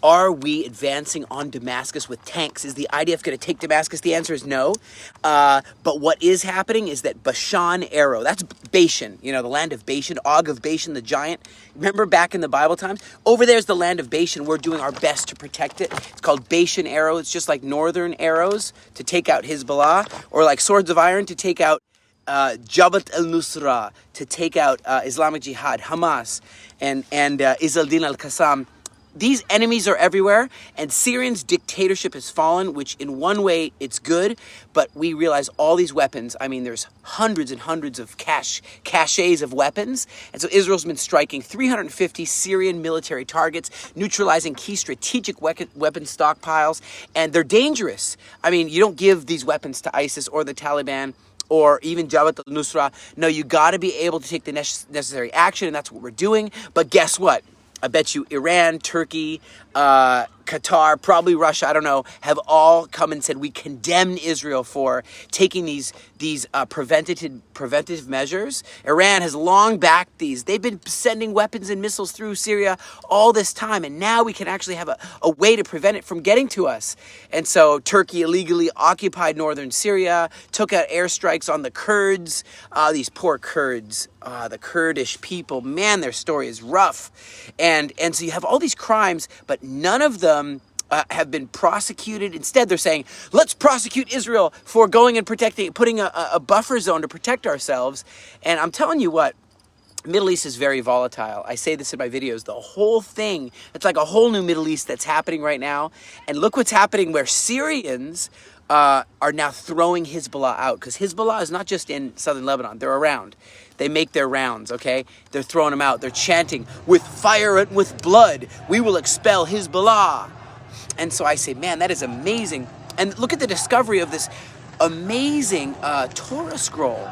Are we advancing on Damascus with tanks? Is the IDF going to take Damascus? The answer is no. But what is happening is that Bashan Arrow, that's Bashan, the land of Bashan, Og of Bashan, the giant. Remember back in the Bible times? Over there's the land of Bashan. We're doing our best to protect it. It's called Bashan Arrow. It's just like northern arrows to take out Hezbollah, or like swords of iron to take out Jabhat al-Nusra, to take out Islamic Jihad, Hamas, and Izzeldin al-Qassam. These enemies are everywhere, and Syrian's dictatorship has fallen, which in one way it's good, but we realize all these weapons, there's hundreds and hundreds of caches of weapons, and so Israel's been striking 350 Syrian military targets, neutralizing key strategic weapon stockpiles, and they're dangerous. You don't give these weapons to ISIS or the Taliban, or even Jabhat al-Nusra. No, you got to be able to take the necessary action, and that's what we're doing. But guess what? I bet you Iran, Turkey, Qatar, probably Russia, I don't know, have all come and said we condemn Israel for taking these preventative measures. Iran has long backed these. They've been sending weapons and missiles through Syria all this time, and now we can actually have a way to prevent it from getting to us. And so Turkey illegally occupied northern Syria, took out airstrikes on the Kurds. These poor Kurds, the Kurdish people, man, their story is rough. And so you have all these crimes, but none of them have been prosecuted. Instead, they're saying, let's prosecute Israel for going and putting a buffer zone to protect ourselves. And I'm telling you what, Middle East is very volatile. I say this in my videos. The whole thing, it's like a whole new Middle East that's happening right now. And look what's happening where Syrians are now throwing Hezbollah out. Because Hezbollah is not just in southern Lebanon. They're around. They make their rounds, okay? They're throwing them out. They're chanting, with fire and with blood, we will expel Hezbollah. And so I say, man, that is amazing. And look at the discovery of this amazing Torah scroll.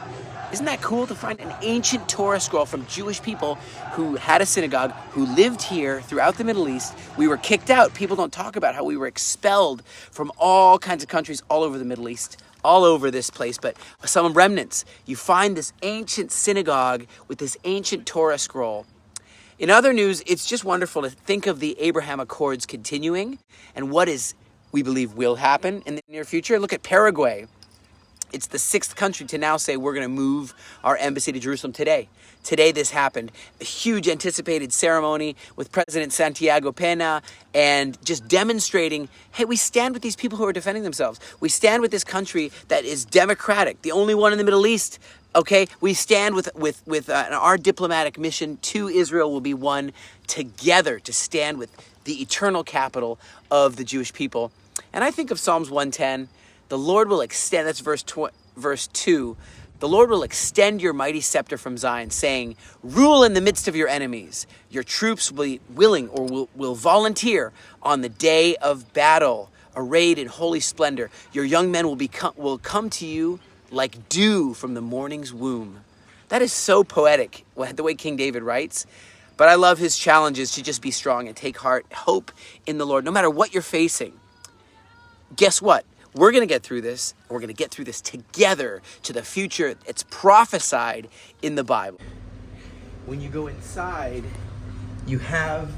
Isn't that cool to find an ancient Torah scroll from Jewish people who had a synagogue, who lived here throughout the Middle East? We were kicked out. People don't talk about how we were expelled from all kinds of countries all over the Middle East, all over this place, but some remnants. You find this ancient synagogue with this ancient Torah scroll. In other news, it's just wonderful to think of the Abraham Accords continuing and what we believe will happen in the near future. Look at Paraguay. It's the 6th country to now say we're going to move our embassy to Jerusalem today. Today this happened. A huge anticipated ceremony with President Santiago Pena, and just demonstrating, hey, we stand with these people who are defending themselves. We stand with this country that is democratic, the only one in the Middle East. Okay, we stand with our diplomatic mission to Israel will be one together to stand with the eternal capital of the Jewish people. And I think of Psalms 110. The Lord will extend, that's verse 2. The Lord will extend your mighty scepter from Zion, saying, rule in the midst of your enemies. Your troops will be willing or will volunteer on the day of battle, arrayed in holy splendor. Your young men will come to you like dew from the morning's womb. That is so poetic, the way King David writes. But I love his challenges to just be strong and take heart, hope in the Lord, no matter what you're facing. Guess what? We're going to get through this. We're going to get through this together to the future. It's prophesied in the Bible. When you go inside, you have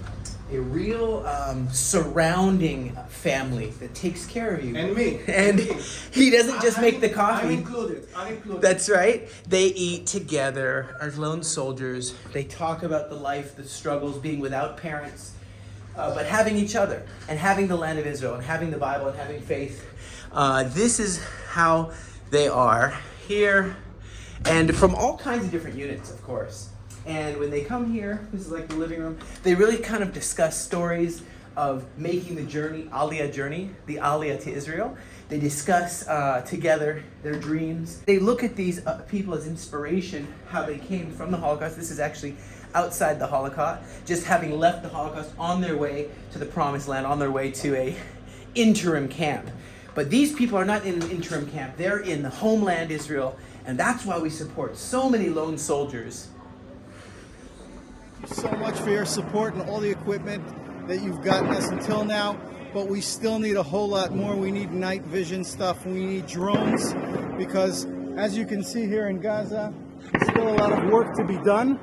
a real surrounding family that takes care of you. And me. And he doesn't just make the coffee. I'm included. That's right. They eat together as lone soldiers. They talk about the life, the struggles, being without parents, but having each other and having the land of Israel and having the Bible and having faith. This is how they are here, and from all kinds of different units, of course. And when they come here, this is like the living room, they really kind of discuss stories of making the journey, Aliyah journey, the Aliyah to Israel. They discuss together their dreams. They look at these people as inspiration, how they came from the Holocaust. This is actually outside the Holocaust, just having left the Holocaust on their way to the Promised Land, on their way to a interim camp. But these people are not in an interim camp. They're in the homeland Israel, and that's why we support so many lone soldiers. Thank you so much for your support and all the equipment that you've gotten us until now, but we still need a whole lot more. We need night vision stuff. We need drones, because as you can see here in Gaza, there's still a lot of work to be done.